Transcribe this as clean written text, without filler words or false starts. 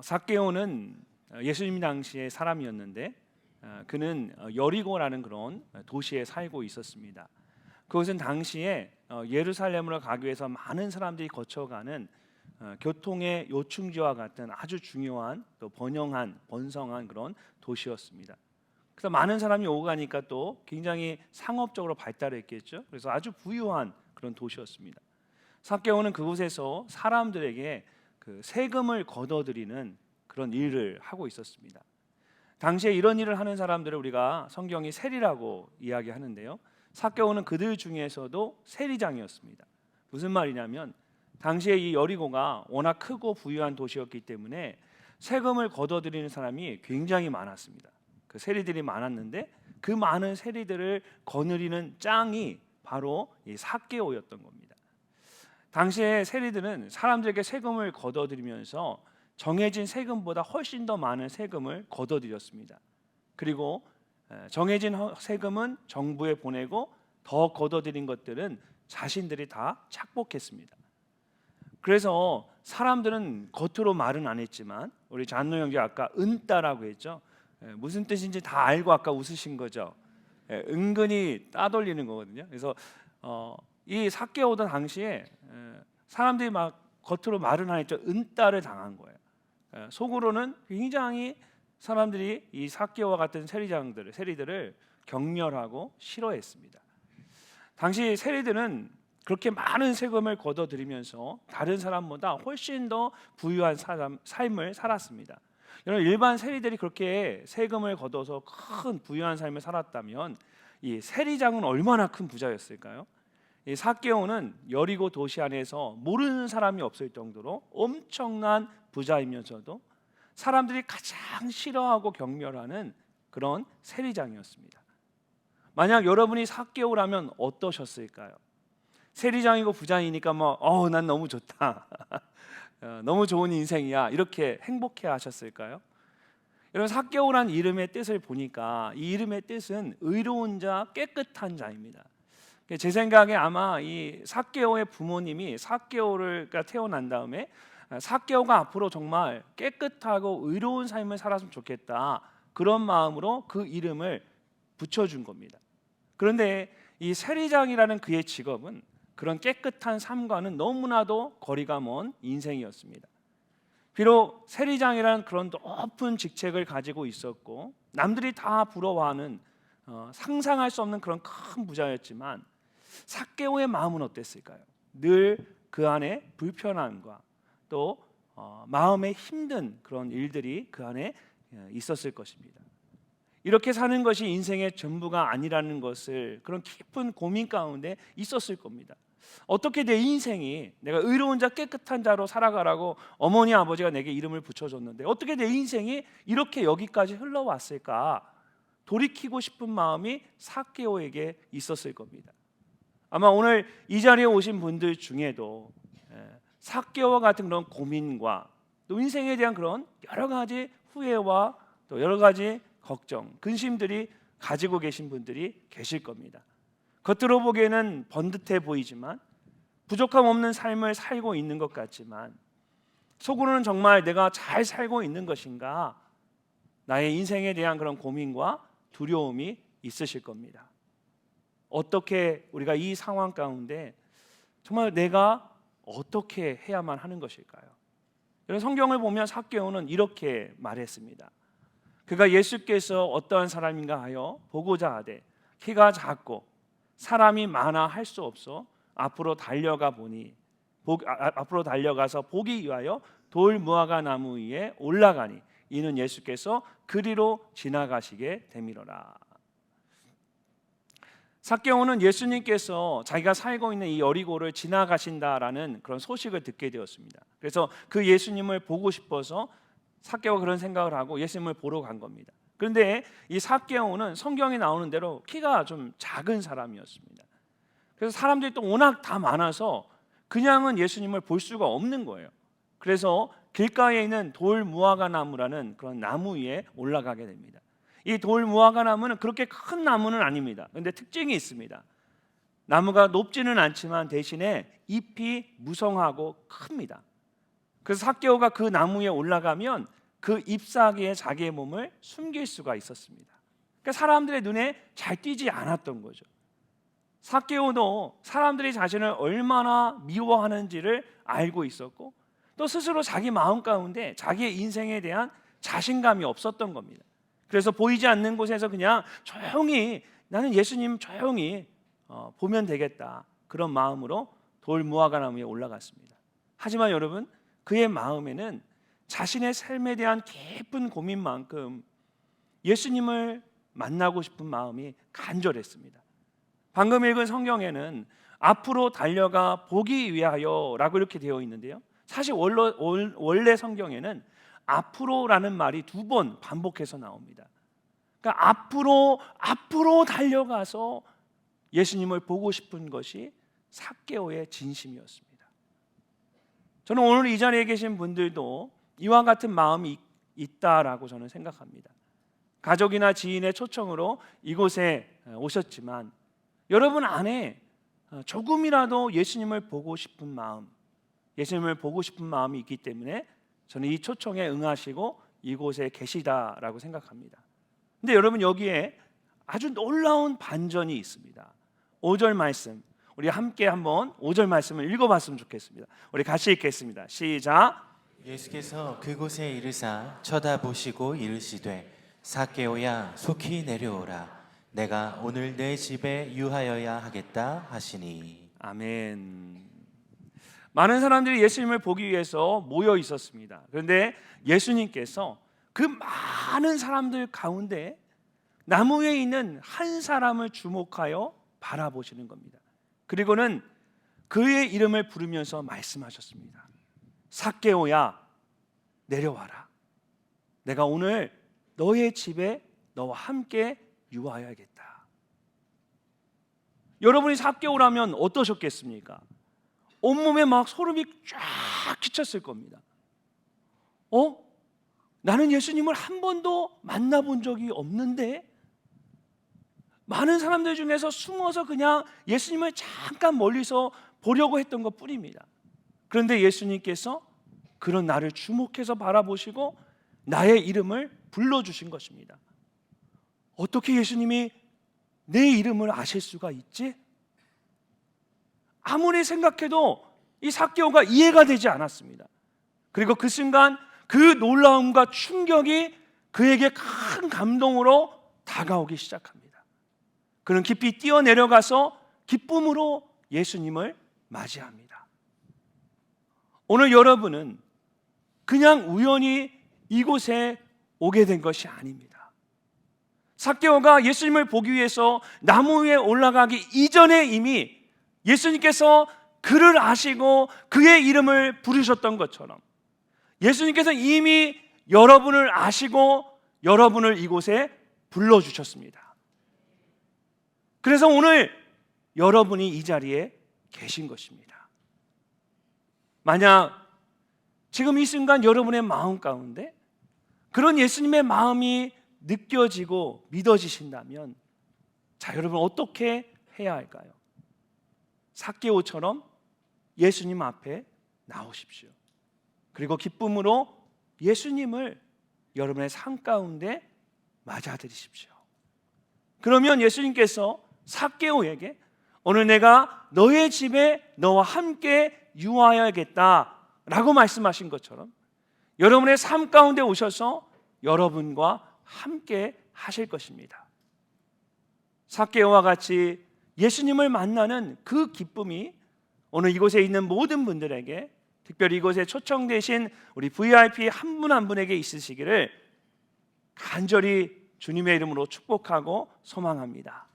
삭개오는 예수님 당시의 사람이었는데 그는 여리고라는 그런 도시에 살고 있었습니다. 그것은 당시에 예루살렘으로 가기 위해서 많은 사람들이 거쳐가는 교통의 요충지와 같은 아주 중요한 또 번성한 그런 도시였습니다. 그래서 많은 사람이 오고 가니까 또 굉장히 상업적으로 발달했겠죠. 그래서 아주 부유한 그런 도시였습니다. 삭개오는 그곳에서 사람들에게 그 세금을 걷어들이는 그런 일을 하고 있었습니다. 당시에 이런 일을 하는 사람들을 우리가 성경이 세리라고 이야기하는데요. 삭개오는 그들 중에서도 세리장이었습니다. 무슨 말이냐면 당시에 이 여리고가 워낙 크고 부유한 도시였기 때문에 세금을 걷어들이는 사람이 굉장히 많았습니다. 그 세리들이 많았는데 그 많은 세리들을 거느리는 짱이 바로 이 삭개오였던 겁니다. 당시에 세리들은 사람들에게 세금을 걷어들이면서 정해진 세금보다 훨씬 더 많은 세금을 걷어들였습니다. 그리고 정해진 세금은 정부에 보내고 더 걷어들인 것들은 자신들이 다 착복했습니다. 그래서 사람들은 겉으로 말은 안 했지만 우리 잔노 형제 아까 은따라고 했죠. 무슨 뜻인지 다 알고 아까 웃으신 거죠. 은근히 따돌리는 거거든요. 그래서 이 삭개오던 당시에 사람들이 막 겉으로 말은 안 했죠. 은따를 당한 거예요. 속으로는 굉장히 사람들이 이 삭개오와 같은 세리들을 격렬하고 싫어했습니다. 당시 세리들은 그렇게 많은 세금을 걷어들이면서 다른 사람보다 훨씬 더 부유한 삶을 살았습니다. 여러분, 일반 세리들이 그렇게 세금을 걷어서 큰 부유한 삶을 살았다면 이 세리장은 얼마나 큰 부자였을까요? 이 삭개오는 여리고 도시 안에서 모르는 사람이 없을 정도로 엄청난 부자이면서도 사람들이 가장 싫어하고 경멸하는 그런 세리장이었습니다. 만약 여러분이 삭개오라면 어떠셨을까요? 세리장이고 부자이니까 난 너무 좋다. 너무 좋은 인생이야. 이렇게 행복해 하셨을까요? 여러분, 삭개오란 이름의 뜻을 보니까 이 이름의 뜻은 의로운 자, 깨끗한 자입니다. 제 생각에 아마 이 삭개오의 부모님이 삭개오가 태어난 다음에 삭개오가 앞으로 정말 깨끗하고 의로운 삶을 살았으면 좋겠다, 그런 마음으로 그 이름을 붙여준 겁니다. 그런데 이 세리장이라는 그의 직업은 그런 깨끗한 삶과는 너무나도 거리가 먼 인생이었습니다. 비록 세리장이라는 그런 높은 직책을 가지고 있었고 남들이 다 부러워하는 상상할 수 없는 그런 큰 부자였지만 삭개오의 마음은 어땠을까요? 늘 그 안에 불편함과 또 마음에 힘든 그런 일들이 그 안에 있었을 것입니다. 이렇게 사는 것이 인생의 전부가 아니라는 것을 그런 깊은 고민 가운데 있었을 겁니다. 어떻게 내 인생이, 내가 의로운 자, 깨끗한 자로 살아가라고 어머니 아버지가 내게 이름을 붙여줬는데 어떻게 내 인생이 이렇게 여기까지 흘러왔을까, 돌이키고 싶은 마음이 삭개오에게 있었을 겁니다. 아마 오늘 이 자리에 오신 분들 중에도 삭개오와 같은 그런 고민과 또 인생에 대한 그런 여러 가지 후회와 또 여러 가지 걱정, 근심들이 가지고 계신 분들이 계실 겁니다. 겉으로 보기에는 번듯해 보이지만 부족함 없는 삶을 살고 있는 것 같지만 속으로는 정말 내가 잘 살고 있는 것인가, 나의 인생에 대한 그런 고민과 두려움이 있으실 겁니다. 어떻게 우리가 이 상황 가운데 정말 내가 어떻게 해야만 하는 것일까요? 여러분, 성경을 보면 삭개오는 이렇게 말했습니다. 그가 예수께서 어떠한 사람인가 하여 보고자 하되 키가 작고 사람이 많아 할 수 없어 앞으로 달려가서 보기 위하여 돌 무화과 나무 위에 올라가니 이는 예수께서 그리로 지나가시게 되미로라. 삭개오는 예수님께서 자기가 살고 있는 이 여리고를 지나가신다라는 그런 소식을 듣게 되었습니다. 그래서 그 예수님을 보고 싶어서 삭개오가 그런 생각을 하고 예수님을 보러 간 겁니다. 그런데 이 삭개오는 성경에 나오는 대로 키가 좀 작은 사람이었습니다. 그래서 사람들이 또 워낙 다 많아서 그냥은 예수님을 볼 수가 없는 거예요. 그래서 길가에 있는 돌 무화과 나무라는 그런 나무 위에 올라가게 됩니다. 이 돌 무화과 나무는 그렇게 큰 나무는 아닙니다. 그런데 특징이 있습니다. 나무가 높지는 않지만 대신에 잎이 무성하고 큽니다. 그래서 삭개오가 그 나무 위에 올라가면 그 잎사귀에 자기의 몸을 숨길 수가 있었습니다. 그러니까 사람들의 눈에 잘 띄지 않았던 거죠. 삭개오도 사람들이 자신을 얼마나 미워하는지를 알고 있었고, 또 스스로 자기 마음 가운데 자기의 인생에 대한 자신감이 없었던 겁니다. 그래서 보이지 않는 곳에서 그냥 조용히, 나는 예수님 조용히 보면 되겠다, 그런 마음으로 돌 무화과 나무에 올라갔습니다. 하지만 여러분, 그의 마음에는 자신의 삶에 대한 깊은 고민만큼 예수님을 만나고 싶은 마음이 간절했습니다. 방금 읽은 성경에는 앞으로 달려가 보기 위하여라고 이렇게 되어 있는데요, 사실 원래 성경에는 앞으로라는 말이 2번 반복해서 나옵니다. 그러니까 앞으로 달려가서 예수님을 보고 싶은 것이 삭개오의 진심이었습니다. 저는 오늘 이 자리에 계신 분들도 이와 같은 마음이 있다라고 저는 생각합니다. 가족이나 지인의 초청으로 이곳에 오셨지만 여러분 안에 조금이라도 예수님을 보고 싶은 마음, 예수님을 보고 싶은 마음이 있기 때문에 저는 이 초청에 응하시고 이곳에 계시다라고 생각합니다. 근데 여러분, 여기에 아주 놀라운 반전이 있습니다. 5절 말씀, 우리 함께 한번 5절 말씀을 읽어봤으면 좋겠습니다. 우리 같이 읽겠습니다. 시작. 예수께서 그곳에 이르사 쳐다보시고 이르시되 삭개오야 속히 내려오라. 내가 오늘 내 집에 유하여야 하겠다 하시니. 아멘. 많은 사람들이 예수님을 보기 위해서 모여 있었습니다. 그런데 예수님께서 그 많은 사람들 가운데 나무 위에 있는 한 사람을 주목하여 바라보시는 겁니다. 그리고는 그의 이름을 부르면서 말씀하셨습니다. 삭개오야, 내려와라. 내가 오늘 너의 집에 너와 함께 유하여야겠다. 여러분이 삭개오라면 어떠셨겠습니까? 온몸에 막 소름이 쫙 끼쳤을 겁니다. 나는 예수님을 한 번도 만나본 적이 없는데, 많은 사람들 중에서 숨어서 그냥 예수님을 잠깐 멀리서 보려고 했던 것 뿐입니다. 그런데 예수님께서 그런 나를 주목해서 바라보시고 나의 이름을 불러주신 것입니다. 어떻게 예수님이 내 이름을 아실 수가 있지? 아무리 생각해도 이 삭개오가 이해가 되지 않았습니다. 그리고 그 순간 그 놀라움과 충격이 그에게 큰 감동으로 다가오기 시작합니다. 그는 깊이 뛰어내려가서 기쁨으로 예수님을 맞이합니다. 오늘 여러분은 그냥 우연히 이곳에 오게 된 것이 아닙니다. 삭개오가 예수님을 보기 위해서 나무 위에 올라가기 이전에 이미 예수님께서 그를 아시고 그의 이름을 부르셨던 것처럼 예수님께서 이미 여러분을 아시고 여러분을 이곳에 불러주셨습니다. 그래서 오늘 여러분이 이 자리에 계신 것입니다. 만약 지금 이 순간 여러분의 마음 가운데 그런 예수님의 마음이 느껴지고 믿어지신다면, 자, 여러분 어떻게 해야 할까요? 삭개오처럼 예수님 앞에 나오십시오. 그리고 기쁨으로 예수님을 여러분의 삶 가운데 맞아들이십시오. 그러면 예수님께서 삭개오에게 오늘 내가 너의 집에 너와 함께 유하여야겠다라고 말씀하신 것처럼 여러분의 삶 가운데 오셔서 여러분과 함께 하실 것입니다. 삭개오와 같이 예수님을 만나는 그 기쁨이 오늘 이곳에 있는 모든 분들에게, 특별히 이곳에 초청되신 우리 VIP 한 분 한 분에게 있으시기를 간절히 주님의 이름으로 축복하고 소망합니다.